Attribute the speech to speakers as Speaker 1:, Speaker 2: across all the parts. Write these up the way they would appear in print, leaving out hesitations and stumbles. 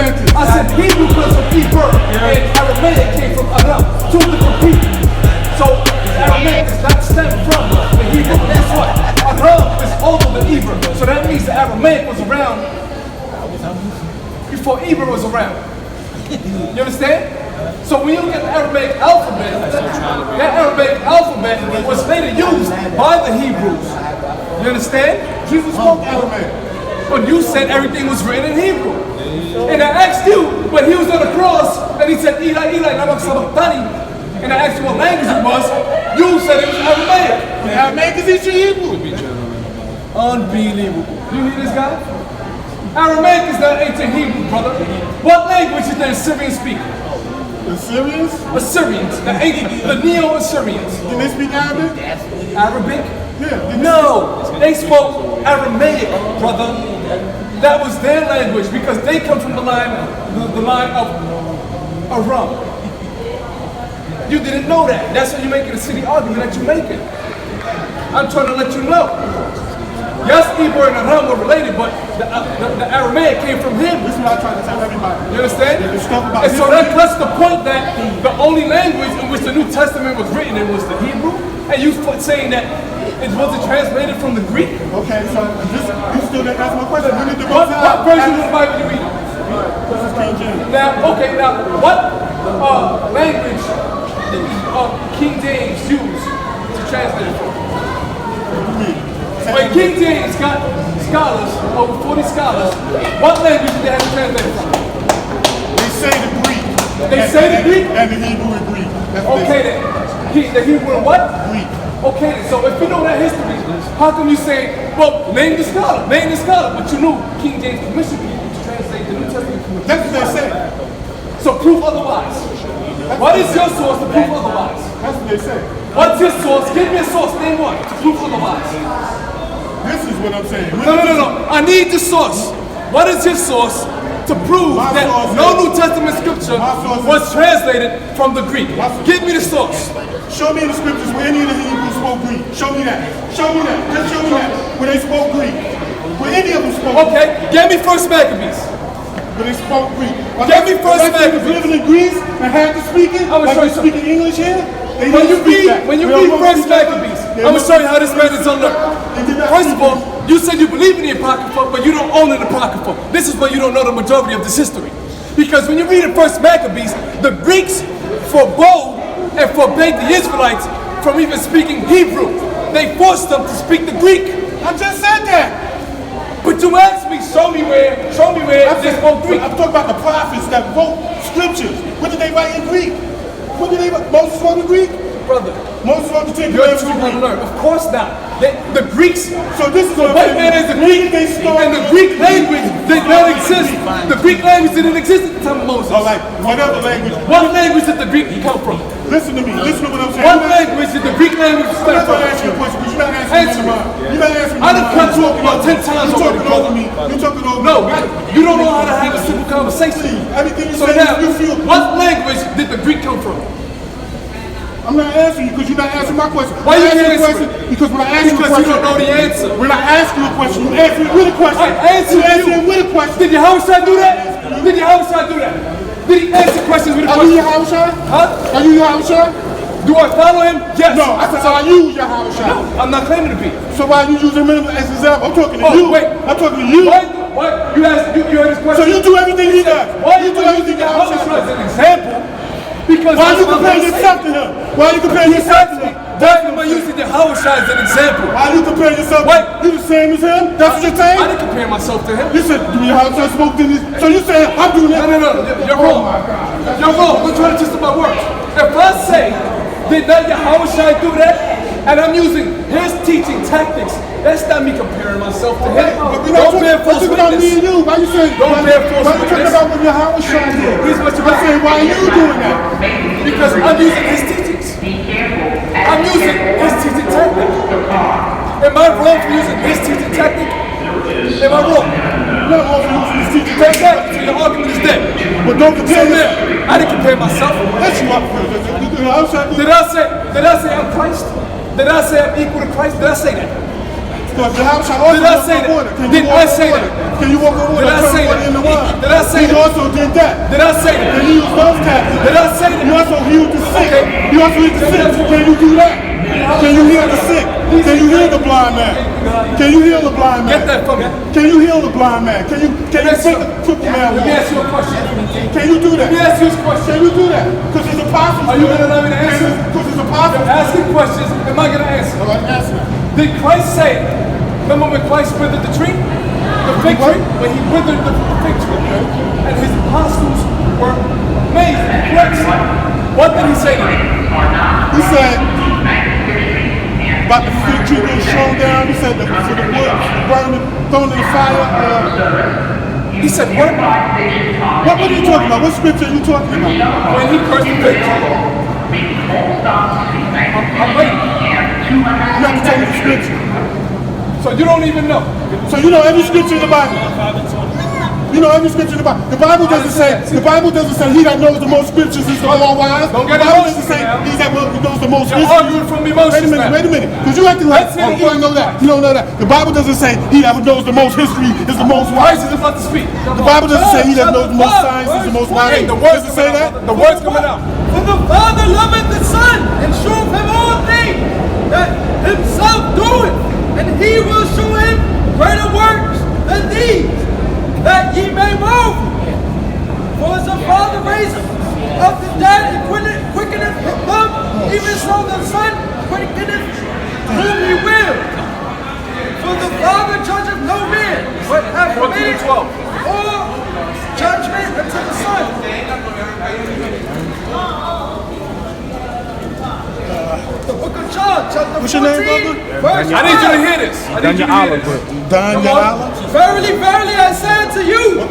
Speaker 1: semantics.
Speaker 2: I said Hebrew because of Hebrew, and Aramaic came from Aram, two different people. So Aramaic does not stem from the Hebrew. Guess what? Aram is older than Hebrew, so that means the Aramaic was around before Hebrew was around. You understand? So when you look at the Aramaic alphabet, that Aramaic alphabet was later used by the Hebrews. You understand?
Speaker 1: Jesus spoke Aramaic.
Speaker 2: But you said everything was written in Hebrew. And I asked you, when he was on the cross, and he said, Eli, Eli, lama sabachthani, and I asked you what language it was, you said it was Aramaic.
Speaker 1: Aramaic is ancient Hebrew.
Speaker 2: Unbelievable. You hear this guy? Aramaic is not ancient Hebrew, brother. What language is the Assyrians speak?
Speaker 1: The Syrians?
Speaker 2: Assyrians, the Neo-Assyrians.
Speaker 1: Did they speak Arabic?
Speaker 2: Arabic?
Speaker 1: Yeah.
Speaker 2: No, they spoke Aramaic, brother. That was their language because they come from the line of Aram. You didn't know that. That's why you're making a silly argument that you're making. I'm trying to let you know. Yes, Hebrew and Aram were related, but the Aramaic came from him.
Speaker 1: This is what I try to tell everybody.
Speaker 2: You understand?
Speaker 1: Yeah,
Speaker 2: and so that's the point that the only language in which the New Testament was written in was the Hebrew, and you saying that it wasn't translated from the Greek.
Speaker 1: Okay, so you still didn't answer my question. When did the
Speaker 2: What version of the Bible you reading?
Speaker 1: This is King James.
Speaker 2: Now, what language did King James use to translate it from? When King James got scholars, over 40 scholars, what language did they have to translate it from?
Speaker 1: They say the Greek.
Speaker 2: They say the Greek?
Speaker 1: And the Hebrew and Greek.
Speaker 2: Okay then. The Hebrew and what?
Speaker 1: Greek.
Speaker 2: Okay then. So if you know that history, how come you say, well, name the scholar, but you knew King James commissioned people to translate the New Testament from the
Speaker 1: That's what they say.
Speaker 2: So prove otherwise. What is your source to prove otherwise?
Speaker 1: That's what they say.
Speaker 2: What's your source? Give me a source, name one, to prove otherwise.
Speaker 1: This is what I'm saying.
Speaker 2: No. I need the source. What is your source to prove that no New Testament scripture was translated from the Greek? Give me the source.
Speaker 1: Show me the scriptures where any of the Hebrews spoke Greek. Show me that. Show me that. Just show me that. Where they spoke Greek. Where any of them spoke Greek.
Speaker 2: Okay, give me First Maccabees.
Speaker 1: Where they spoke Greek.
Speaker 2: Give me First Maccabees.
Speaker 1: Living in Greece and had to speak it.
Speaker 2: I'm gonna show you
Speaker 1: speaking English here.
Speaker 2: When you read First Maccabees, I'm gonna show you how this man is alert. First of all, you said you believe in the Apocrypha, but you don't own the Apocrypha. This is why you don't know the majority of this history. Because when you read in First Maccabees, the Greeks forbade and forbade the Israelites from even speaking Hebrew. They forced them to speak the Greek.
Speaker 1: I just said that.
Speaker 2: But you asked me, show me where they spoke Greek.
Speaker 1: I'm talking about the prophets that wrote scriptures. What did they write in Greek? What did they write? Moses wrote in Greek?
Speaker 2: Brother,
Speaker 1: Moses wrote the 10
Speaker 2: you're
Speaker 1: Commandments
Speaker 2: too
Speaker 1: in Greek.
Speaker 2: unlearned. Of course not. The Greeks.
Speaker 1: So this is
Speaker 2: The white man is the Greek, and the Greek language did not exist. The Greek language didn't exist at the time of Moses.
Speaker 1: All right, whatever language.
Speaker 2: What language did the Greek come from?
Speaker 1: Listen to me. Listen to what I'm saying.
Speaker 2: What language did the Greek language
Speaker 1: I'm
Speaker 2: stem
Speaker 1: not
Speaker 2: from?
Speaker 1: going to ask you a question, but you're not answering
Speaker 2: Answer
Speaker 1: me. You're not answering me.
Speaker 2: I done cut you off about 10 times
Speaker 1: You're
Speaker 2: already,
Speaker 1: talking
Speaker 2: brother.
Speaker 1: over me. You're talking over me.
Speaker 2: No, you don't know how to have a simple conversation.
Speaker 1: Everything you
Speaker 2: So
Speaker 1: say,
Speaker 2: now,
Speaker 1: you feel.
Speaker 2: what language did the Greek come from?
Speaker 1: I'm not answering you because you're not answering my question.
Speaker 2: Why you
Speaker 1: answering
Speaker 2: answering?
Speaker 1: question? Because when I ask you a
Speaker 2: Because
Speaker 1: question,
Speaker 2: you don't know the answer.
Speaker 1: when I ask you a question, you answer it with a question.
Speaker 2: I answered
Speaker 1: you answer
Speaker 2: you.
Speaker 1: it with a question.
Speaker 2: Did Yahushua do that? Did Yahushua do that? Did he answer questions with a
Speaker 1: Are you
Speaker 2: question?
Speaker 1: Yahushua?
Speaker 2: Huh?
Speaker 1: Are you Yahushua?
Speaker 2: Do I follow him? Yes.
Speaker 1: No, I said, are you Yahushua?
Speaker 2: No, I'm not claiming to be.
Speaker 1: So why are you using him as an example? I'm talking to
Speaker 2: Oh,
Speaker 1: you.
Speaker 2: wait.
Speaker 1: I'm talking to you.
Speaker 2: What? You heard this question?
Speaker 1: So you do everything he does.
Speaker 2: Why
Speaker 1: you do everything
Speaker 2: Yahushua
Speaker 1: Yahushua
Speaker 2: as
Speaker 1: does.
Speaker 2: an example? Because
Speaker 1: Why are you
Speaker 2: that's what I'm
Speaker 1: comparing
Speaker 2: saying.
Speaker 1: yourself to him? Why are you comparing yourself to him?
Speaker 2: Why am I using Yahushua as an example?
Speaker 1: Why are you comparing yourself?
Speaker 2: Wait.
Speaker 1: You the same as him? That's what you're saying?
Speaker 2: I didn't compare myself to him.
Speaker 1: You said Yahushua spoke to this. So you saying I'm doing that?
Speaker 2: No. You're wrong. You're wrong. We're trying to twist my words. If I say, did not Yahushua do that? And I'm using his teaching tactics, that's not me comparing myself to him. Don't bear false witness.
Speaker 1: Me and you. Why you saying?
Speaker 2: Don't bear false
Speaker 1: Why you talking
Speaker 2: witness.
Speaker 1: about what Yahushua did?
Speaker 2: Here's what you're
Speaker 1: I'm saying, why are you doing that?
Speaker 2: Because I'm using his teachings. I'm using his teaching tactic. Am I wrong for using his teaching tactic? Am I wrong?
Speaker 1: No, also using this teaching
Speaker 2: Take
Speaker 1: tactic.
Speaker 2: that. So your argument is dead.
Speaker 1: But don't
Speaker 2: So
Speaker 1: compare
Speaker 2: now,
Speaker 1: yourself.
Speaker 2: I didn't compare myself.
Speaker 1: That's you up for.
Speaker 2: Did I say I'm Christ? Did I say I'm equal to Christ? Did I say that?
Speaker 1: Because the house also
Speaker 2: Did I say that?
Speaker 1: water. Can
Speaker 2: Did
Speaker 1: you
Speaker 2: I
Speaker 1: walk
Speaker 2: say
Speaker 1: on water?
Speaker 2: that?
Speaker 1: Can you walk on water?
Speaker 2: Did I
Speaker 1: Turn
Speaker 2: say
Speaker 1: water
Speaker 2: that?
Speaker 1: into wine.
Speaker 2: Did I say
Speaker 1: He
Speaker 2: that?
Speaker 1: also did that.
Speaker 2: Did I say that?
Speaker 1: Can you use those tactics?
Speaker 2: Did I say that?
Speaker 1: You also healed the sick.
Speaker 2: Okay.
Speaker 1: You also healed the sick. Can you do that? Can you heal the sick? Can you heal the blind man? Can you heal the blind man?
Speaker 2: Get that from me.
Speaker 1: Can you heal the blind man? Can you take the crippled man
Speaker 2: Let me
Speaker 1: walk?
Speaker 2: ask you a question.
Speaker 1: Can you do that?
Speaker 2: Let me ask you a question.
Speaker 1: Can you do that? Because his apostles.
Speaker 2: Are you going to allow me to answer?
Speaker 1: Because his apostles.
Speaker 2: Asking questions, am I going to answer?
Speaker 1: All right, answer.
Speaker 2: Did Christ say, remember when Christ withered the tree? The fig tree? When he withered the fig tree. And his apostles were amazed, perplexed. What did he say to them?
Speaker 1: He said about the fig tree being thrown down. He said the wood burning, thrown in the fire.
Speaker 2: He said, what?
Speaker 1: What are you talking about? What scripture are you talking about?
Speaker 2: When he cursed the fig tree. I'm waiting.
Speaker 1: You have to tell me the scripture.
Speaker 2: So you don't even know.
Speaker 1: So you know every scripture in the Bible. You know every scripture in the Bible. The Bible doesn't say he that knows the most scriptures is the more wise.
Speaker 2: Don't
Speaker 1: The
Speaker 2: get
Speaker 1: Bible
Speaker 2: emotional
Speaker 1: doesn't say
Speaker 2: now.
Speaker 1: he that knows the most
Speaker 2: You're
Speaker 1: history.
Speaker 2: arguing from emotions now.
Speaker 1: Wait a minute. Because you acting like,
Speaker 2: Let's hear
Speaker 1: oh,
Speaker 2: the
Speaker 1: you don't know that. You don't know that. The Bible doesn't say he that knows the most history is the most wise.
Speaker 2: Christ is about to speak.
Speaker 1: The Bible doesn't say he that knows the most science is the most wise.
Speaker 2: Hey, the words
Speaker 1: Does it say that?
Speaker 2: The words coming out.
Speaker 3: For the Father loveth the Son, and showeth him all things that himself doeth, and he will show him greater works than these, that ye may marvel. For as the Father raiseth up the dead and quickeneth them, even so the Son quickeneth whom he will. For the Father judgeth no man, but hath committed all judgment unto the Son. The book of John, chapter 14,
Speaker 1: What's your name,
Speaker 3: verse 5.
Speaker 2: I need you to hear this. I need you to hear this.
Speaker 1: Daniel Allah.
Speaker 3: Verily, verily, I say unto you,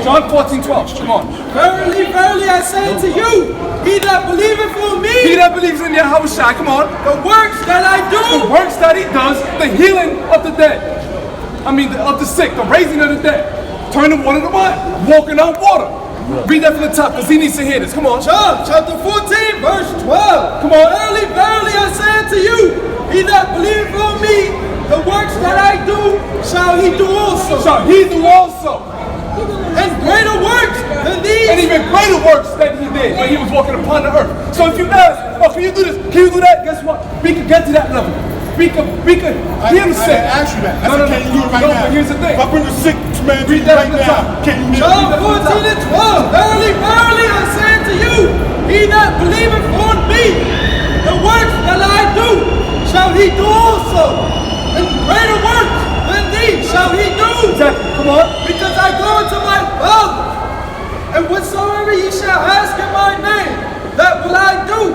Speaker 2: John 14:12. Come on.
Speaker 3: verily, verily, I say unto you, he that believeth on
Speaker 2: He
Speaker 3: me,
Speaker 2: that believes in Yahushua, come on.
Speaker 3: the works that I
Speaker 2: The
Speaker 3: do,
Speaker 2: works that he does, the healing of the dead. I mean, of the sick, the raising of the dead. Turning water to wine. Walking on water. Read that from the top, because he needs to hear this. Come on.
Speaker 3: John chapter 14, verse 12.
Speaker 2: Come on.
Speaker 3: Verily, verily, I say unto you, he that believeth on me, the works that I do, shall he do also.
Speaker 2: So he do also.
Speaker 3: And greater works than these.
Speaker 2: And even greater works that he did when he was walking upon the earth. So if you ask, oh, can you do this? Can you do that? Guess what? We can get to that level. We can heal the sick.
Speaker 1: I asked you that. I
Speaker 2: No,
Speaker 1: said, can you do it right
Speaker 2: no,
Speaker 1: now?
Speaker 2: but here's the thing.
Speaker 1: If I bring a sick man to
Speaker 2: Read
Speaker 1: you
Speaker 2: that
Speaker 1: right
Speaker 2: from the
Speaker 1: now,
Speaker 2: top.
Speaker 1: can you
Speaker 3: John
Speaker 1: heal him?
Speaker 3: 14 and 12. Verily, verily, I say unto you, he that believeth on me, the works that I do, shall he do also. And greater works than these shall he do.
Speaker 2: Exactly. Come on.
Speaker 3: Because I go unto my Father, and whatsoever ye shall ask in my name, that will I do,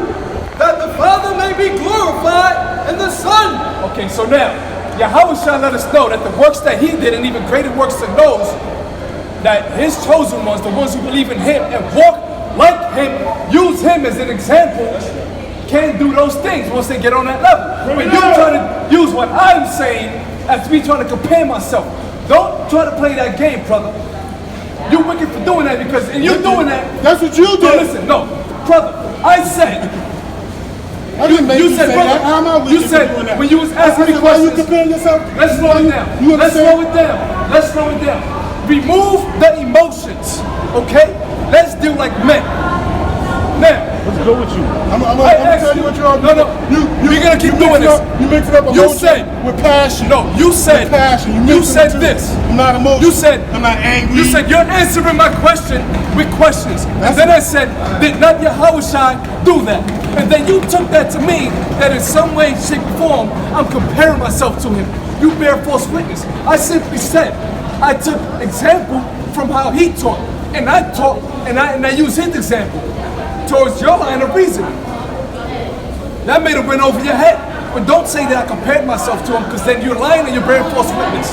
Speaker 3: that the Father may be glorified in the Son.
Speaker 2: Okay, so now, Yahushua let us know that the works that he did, and even greater works than those, that his chosen ones, the ones who believe in him and walk like him, use him as an example, can't do those things once they get on that level. But you're trying to use what I'm saying as me trying to compare myself. Don't try to play that game, brother. You're wicked for doing that because, and you're doing that.
Speaker 1: That's what you
Speaker 2: No,
Speaker 1: did.
Speaker 2: listen, no, brother, I said,
Speaker 1: I didn't make
Speaker 2: you
Speaker 1: you
Speaker 2: said,
Speaker 1: say
Speaker 2: brother,
Speaker 1: that. How am I
Speaker 2: you
Speaker 1: wicked
Speaker 2: said
Speaker 1: for doing that?
Speaker 2: when you was asking me
Speaker 1: I said, why you
Speaker 2: questions,
Speaker 1: comparing yourself?
Speaker 2: let's slow it down.
Speaker 1: You
Speaker 2: Let's
Speaker 1: understand?
Speaker 2: slow it down. Let's slow it down. Remove the emotions, okay? Let's deal like men. Now,
Speaker 4: Let's go with you.
Speaker 1: I'm
Speaker 2: I
Speaker 1: gonna
Speaker 2: asked
Speaker 1: tell you what you're
Speaker 2: no, you're gonna keep doing this.
Speaker 1: You mix it up
Speaker 2: You
Speaker 1: emotion
Speaker 2: said,
Speaker 1: with passion.
Speaker 2: no, you said,
Speaker 1: With passion.
Speaker 2: you
Speaker 1: mix
Speaker 2: said
Speaker 1: the two.
Speaker 2: this.
Speaker 1: I'm not emotional.
Speaker 2: You said,
Speaker 1: I'm not angry.
Speaker 2: You said you're answering my question with questions. And then I said, did not Yahushua do that? And then you took that to mean that in some way, shape, or form, I'm comparing myself to him. You bear false witness. I simply said, I took example from how he taught. And I taught, and I used his example towards your line of reasoning. That made it went over your head. But don't say that I compared myself to him, because then you're lying and you're bearing false witness.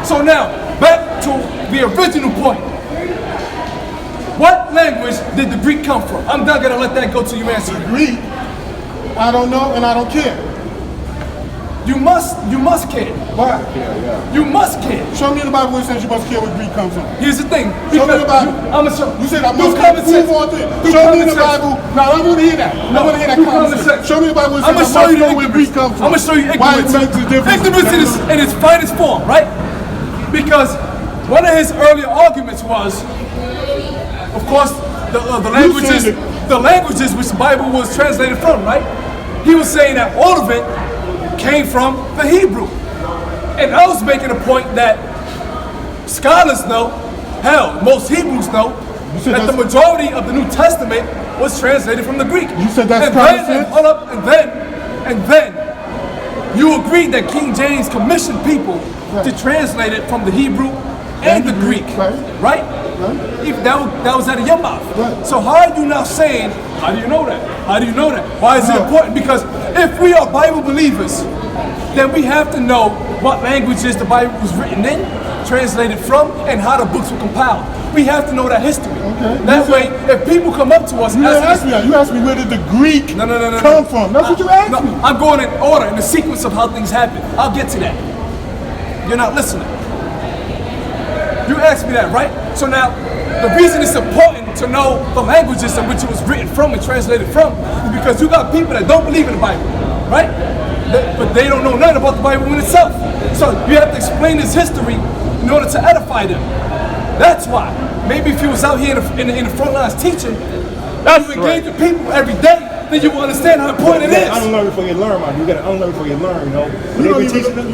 Speaker 2: So now, back to the original point. What language did the Greek come from? I'm not gonna let that go till you answer it.
Speaker 1: Greek. I don't know and I don't care.
Speaker 2: You must care.
Speaker 1: Why?
Speaker 2: You must care.
Speaker 1: Show me in the Bible where it says you must care where Greek comes from.
Speaker 2: Here's the thing.
Speaker 1: Show me in the Bible.
Speaker 2: I'm gonna show.
Speaker 1: You said I
Speaker 2: Do
Speaker 1: must
Speaker 2: common
Speaker 1: care.
Speaker 2: sense.
Speaker 1: Show me in the Bible. No, I don't want to hear that. I want to hear that
Speaker 2: Do
Speaker 1: common
Speaker 2: common
Speaker 1: sense.
Speaker 2: sense.
Speaker 1: Show me in the Bible where it
Speaker 2: I'm
Speaker 1: says
Speaker 2: gonna show
Speaker 1: I
Speaker 2: you
Speaker 1: must know where Greek comes from.
Speaker 2: I'm gonna show you
Speaker 1: Why
Speaker 2: ignorance.
Speaker 1: it makes a difference.
Speaker 2: Ignorance in its finest form, right? Because one of his earlier arguments was, of course, the languages which the Bible was translated from, right? He was saying that all of it came from the Hebrew. And I was making a point that scholars know, hell, most Hebrews know, that the majority of the New Testament was translated from the Greek.
Speaker 1: You said that's common sense?
Speaker 2: Hold up, and then you agreed that King James commissioned people to translate it from the Hebrew and the Greek, right? If that was out of your mouth. So how are you now saying, how do you know that? How do you know that? Why is it important? Because if we are Bible believers, then we have to know what languages the Bible was written in, translated from, and how the books were compiled. We have to know that history.
Speaker 1: Okay.
Speaker 2: That way, if people come up to us,
Speaker 1: you asked me where did the Greek come from? That's what you asked me.
Speaker 2: I'm going in order, in the sequence of how things happen. I'll get to that. You're not listening. You asked me that, right? So now, the reason it's important to know the languages in which it was written from and translated from is because you got people that don't believe in the Bible, right? But they don't know nothing about the Bible in itself. So you have to explain its history in order to edify them. That's why. Maybe if you was out here in the front lines teaching, you engage with people every day, then you will understand how important it is.
Speaker 4: Unlearn before you learn, man. You gotta unlearn before you learn, you know.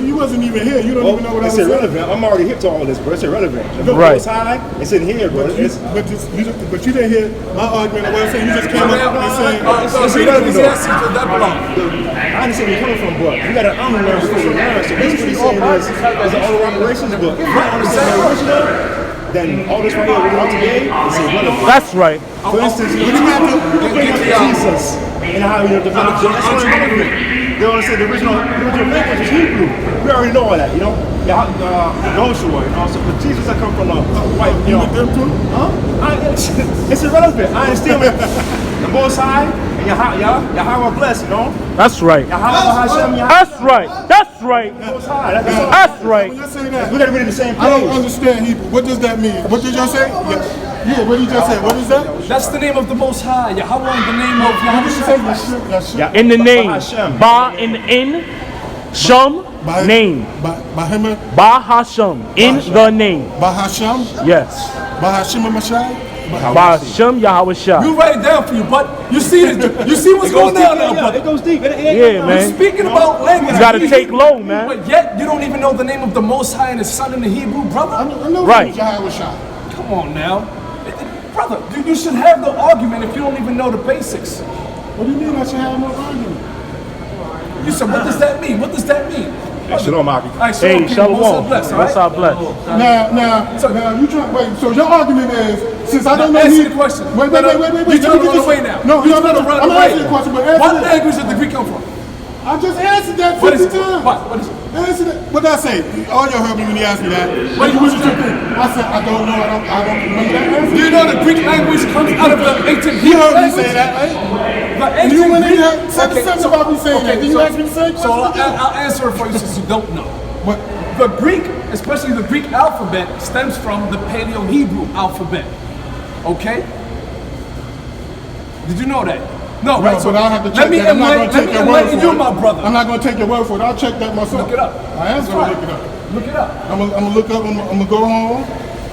Speaker 1: You wasn't even here. You don't even know what I was saying.
Speaker 4: It's irrelevant. I'm already hip to all this, bro. It's irrelevant.
Speaker 1: Right.
Speaker 4: It's high. It's in here, bro.
Speaker 1: But you didn't hear my argument. What I'm saying, you just came up and saying
Speaker 4: it's irrelevant.
Speaker 2: That belong.
Speaker 4: I understand where you're coming from, but you gotta unlearn before you learn. So basically saying is the order of operations, but if you don't understand the original, then all this right here we're doing today is irrelevant.
Speaker 5: That's right.
Speaker 4: For instance, you bring up Jesus and how you develop you know what I'm saying? The original language is Hebrew. We already know all that, you know? Yahushua, you know? So for Jesus, I come from a white, you know? It's irrelevant. I understand the Most High and Yahweh bless, you know?
Speaker 5: That's right. That's right. That's right. That's right.
Speaker 1: When you say that,
Speaker 4: We gotta read the same page.
Speaker 1: I don't understand Hebrew. What does that mean? What did y'all say? Yeah, what did y'all say? What is that?
Speaker 2: That's the name of the Most High. Yahweh in the name of
Speaker 1: What did you
Speaker 2: Yahweh.
Speaker 1: say? Yashim.
Speaker 5: In the name. Ba in Shum name.
Speaker 1: Bahima.
Speaker 5: Ba Hashem in the name.
Speaker 1: Bahasham.
Speaker 5: Yes.
Speaker 1: Bahashim Mashai.
Speaker 5: Ba Hashem Yahweh Shah.
Speaker 2: You write it down for you, but you see what's going on now, brother.
Speaker 4: It goes deep.
Speaker 5: Yeah, man.
Speaker 2: You're speaking about language.
Speaker 5: You gotta take low, man.
Speaker 2: But yet you don't even know the name of the Most High and His Son in the Hebrew, brother.
Speaker 1: I know
Speaker 5: Right.
Speaker 1: Yahweh Shai.
Speaker 2: Come on now, brother. You should have the argument if you don't even know the basics.
Speaker 1: What do you mean I should have no argument?
Speaker 2: You said, what does that mean? What does that mean?
Speaker 4: Shalom, Aki.
Speaker 2: All right,
Speaker 5: Hey, Shalawam.
Speaker 2: bless, all
Speaker 5: What's
Speaker 2: right?
Speaker 5: up, bless?
Speaker 1: Now, you trying, wait, so your argument is, since I don't know
Speaker 2: Answer
Speaker 1: Hebrew-
Speaker 2: the question.
Speaker 1: Wait,
Speaker 2: You're trying to run away now.
Speaker 1: No,
Speaker 2: You're trying to run
Speaker 1: I'm
Speaker 2: away.
Speaker 1: asking the question, but answer
Speaker 2: What
Speaker 1: it.
Speaker 2: language did the Greek come from?
Speaker 1: I just answered that
Speaker 2: What is
Speaker 1: 50
Speaker 2: it?
Speaker 1: times.
Speaker 2: What is it?
Speaker 1: Answer that. What did I say? All y'all heard me when you asked me that. What did you think? I said, I don't know. I don't remember that answer.
Speaker 2: Do you know the Greek language comes out of the ancient
Speaker 1: You
Speaker 2: Hebrew
Speaker 1: heard me
Speaker 2: language?
Speaker 1: say that, right?
Speaker 2: The ancient
Speaker 1: You went in
Speaker 2: Greek-
Speaker 1: here, said something about me saying that. Did you ask me the same
Speaker 2: So
Speaker 1: question?
Speaker 2: I'll answer it for you since you don't know.
Speaker 1: What?
Speaker 2: The Greek, especially the Greek alphabet, stems from the Paleo-Hebrew alphabet. Okay? Did you know that? No, right?
Speaker 1: So I'll have to check that. I'm not going to take your word for
Speaker 2: you,
Speaker 1: it.
Speaker 2: my brother.
Speaker 1: I'm not going to take your word for it. I'll check that myself.
Speaker 2: Look it up.
Speaker 1: I am going to look it up.
Speaker 2: Look it up.
Speaker 1: I'm gonna look up. I'm gonna go home.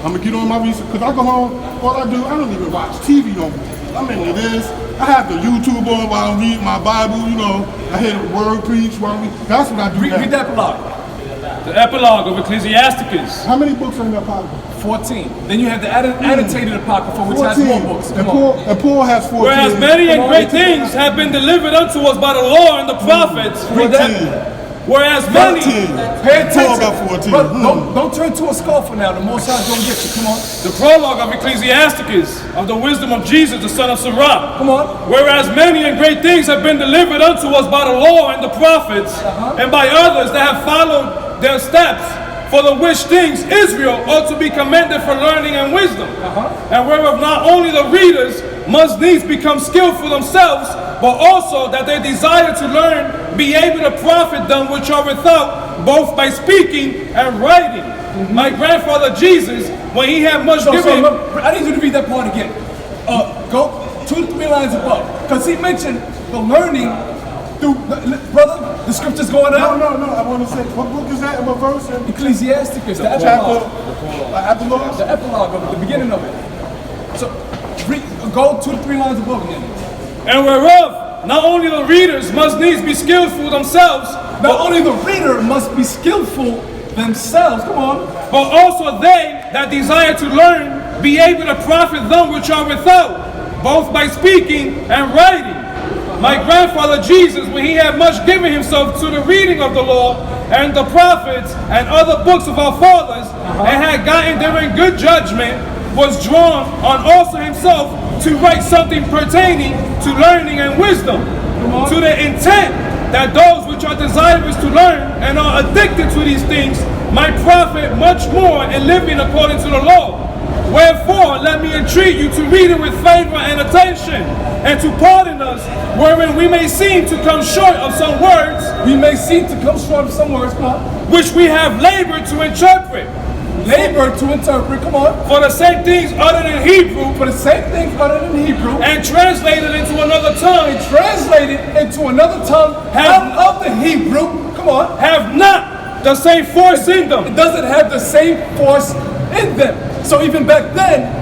Speaker 1: I'm gonna get on my research because I go home. All I do, I don't even watch TV no more. I'm into this. I have the YouTube on while I read my Bible. You know, I hear the word preach while I read. That's what I do.
Speaker 2: Read
Speaker 1: now.
Speaker 2: that epilogue.
Speaker 6: The epilogue of Ecclesiasticus.
Speaker 1: How many books are in that Bible?
Speaker 2: 14. Then you have the annotated apocrypha, which has more books.
Speaker 1: And
Speaker 2: Come on.
Speaker 1: Paul has 14.
Speaker 6: Whereas many and great things have been delivered unto us by the law and the prophets.
Speaker 1: 14.
Speaker 6: Whereas many.
Speaker 1: 13.
Speaker 2: Pay
Speaker 1: Paul
Speaker 2: attention.
Speaker 1: got 14.
Speaker 2: Brother, don't turn to a scoffer now. The Most High's gonna get you. Come on.
Speaker 6: The prologue of Ecclesiasticus of the wisdom of Jesus, the son of Sirach.
Speaker 2: Come on.
Speaker 6: Whereas many and great things have been delivered unto us by the law and the prophets, and by others that have followed their steps, for the which things Israel ought to be commended for learning and wisdom, and whereof not only the readers must needs become skillful themselves, but also that their desire to learn be able to profit them which are without, both by speaking and writing. My grandfather Jesus, when he had much given...
Speaker 2: I need you to read that part again. Go 2 to 3 lines above. Because he mentioned the learning through... Brother, the scripture's going out?
Speaker 1: No. I want to say, what book is that and what verse?
Speaker 2: Ecclesiasticus, the epilogue. The epilogue of it, the beginning of it. So, go 2 to 3 lines above again.
Speaker 6: And whereof not only the readers must needs be skillful themselves,
Speaker 2: not only the reader must be skillful themselves, come on,
Speaker 6: but also they that desire to learn be able to profit them which are without, both by speaking and writing. My grandfather Jesus, when he had much given himself to the reading of the law and the prophets and other books of our fathers, and had gotten therein good judgment, was drawn on also himself to write something pertaining to learning and wisdom, to the intent that those which are desirous to learn and are addicted to these things might profit much more in living according to the law. Wherefore, let me entreat you to read it with favor and attention, and to pardon us, wherein we may seem to come short of some words, which we have labored to interpret. Come on. For the same things uttered in Hebrew. And translated into another tongue.
Speaker 2: Out of the Hebrew. Come on.
Speaker 6: Have not the same force in them.
Speaker 2: It doesn't have the same force in them. So even back then,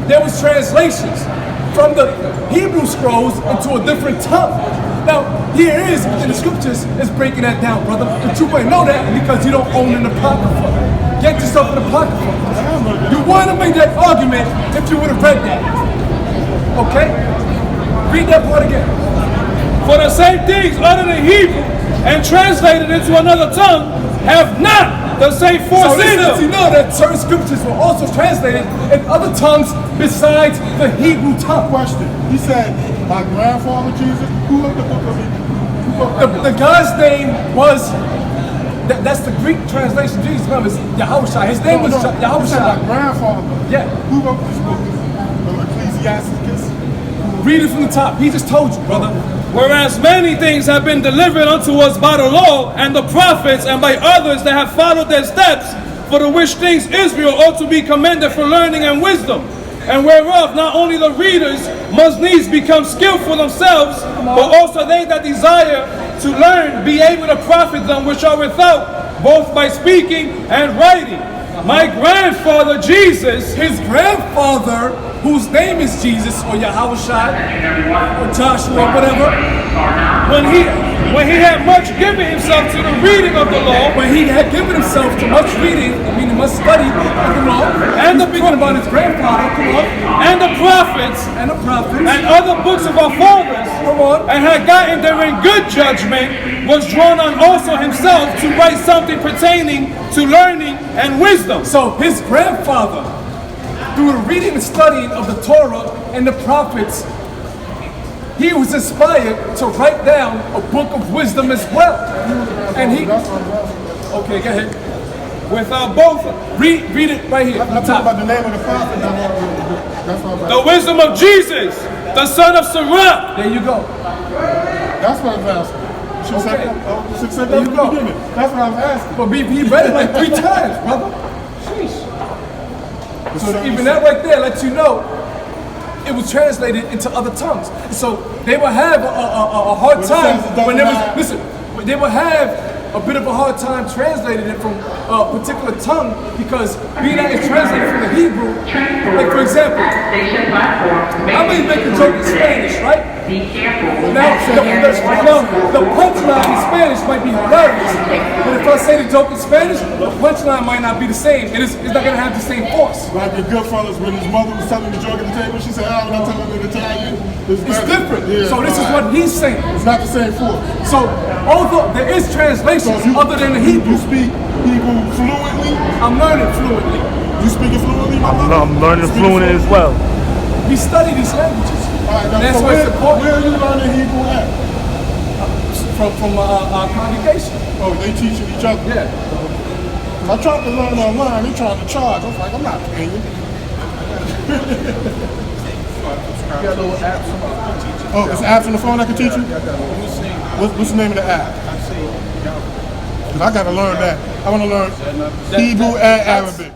Speaker 2: there was translations from the Hebrew scrolls into a different tongue. Now, here is in the scriptures is breaking that down, brother. But you wouldn't know that because you don't own an apocrypha. Get yourself an apocrypha. You want to make that argument if you would have read that. Okay? Read that part again.
Speaker 6: For the same things uttered in Hebrew and translated into another tongue have not the same force
Speaker 2: in them. So this lets you know that certain scriptures were also translated in other tongues besides the Hebrew tongue.
Speaker 1: Question. He said, my grandfather Jesus, who wrote the book of Hebrew?
Speaker 2: The guy's name was... That's the Greek translation. Jesus' name is Yahushua. His name was Yahushua.
Speaker 1: My grandfather.
Speaker 2: Yeah.
Speaker 1: Who wrote this book? Ecclesiasticus.
Speaker 2: Read it from the top. He just told you, brother.
Speaker 6: Whereas many things have been delivered unto us by the law and the prophets and by others that have followed their steps, for the which things Israel ought to be commended for learning and wisdom, and whereof not only the readers must needs become skillful themselves, but also they that desire to learn be able to profit them which are without, both by speaking and writing. My grandfather Jesus,
Speaker 2: his grandfather, whose name is Jesus or Yahushua or Joshua or whatever,
Speaker 6: when he had much given himself to the reading of the law,
Speaker 2: when he had given himself to much reading, meaning much study of the law, and speaking about his grandfather,
Speaker 6: and the prophets,
Speaker 2: and
Speaker 6: other books of our fathers, and had gotten therein good judgment, was drawn on also himself to write something pertaining to learning and wisdom.
Speaker 2: So his grandfather, through the reading and studying of the Torah and the prophets, he was inspired to write down a book of wisdom as well. And he... Okay, go ahead.
Speaker 6: Without both...
Speaker 2: Read it right here.
Speaker 1: I'm talking about the name of the prophet. That's what I'm
Speaker 6: the wisdom of Jesus, the son of Sirach.
Speaker 2: There you go.
Speaker 1: That's what I was asking. She said that
Speaker 2: there you go.
Speaker 1: That's what I was asking.
Speaker 2: But he read it like 3 times, brother. Sheesh. So even that right there lets you know it was translated into other tongues. So they will have a hard time when there was, listen, they will have a bit of a hard time translating it from a particular tongue because being that it's translated from the Hebrew, like for example, I may make a joke in Spanish, right? Now, the punchline in Spanish might be hilarious, but if I say the joke in Spanish, the punchline might not be the same. It's not going to have the same force.
Speaker 1: Like in Goodfellas, when his mother was telling the joke at the table, she said, I'm not telling you in Italian.
Speaker 2: It's different.
Speaker 1: Yeah,
Speaker 2: so this is what he's saying.
Speaker 1: It's not the same force.
Speaker 2: So although there is translations other than the Hebrew.
Speaker 1: You speak Hebrew fluently?
Speaker 2: I'm learning fluently.
Speaker 1: You speak it fluently, my brother?
Speaker 5: I'm learning fluently as well.
Speaker 2: We study these languages.
Speaker 1: Right,
Speaker 2: that's why it's important.
Speaker 1: Where are you learning Hebrew at?
Speaker 2: From our congregation.
Speaker 1: Oh, they teaching each other?
Speaker 2: Yeah.
Speaker 1: I tried to learn online, they trying to charge. I was like, I'm not paying.
Speaker 2: got little apps on the phone.
Speaker 1: Oh, it's apps on the phone that can teach you? What's the name of the app? Because I got to learn that. I want to learn Hebrew and Arabic.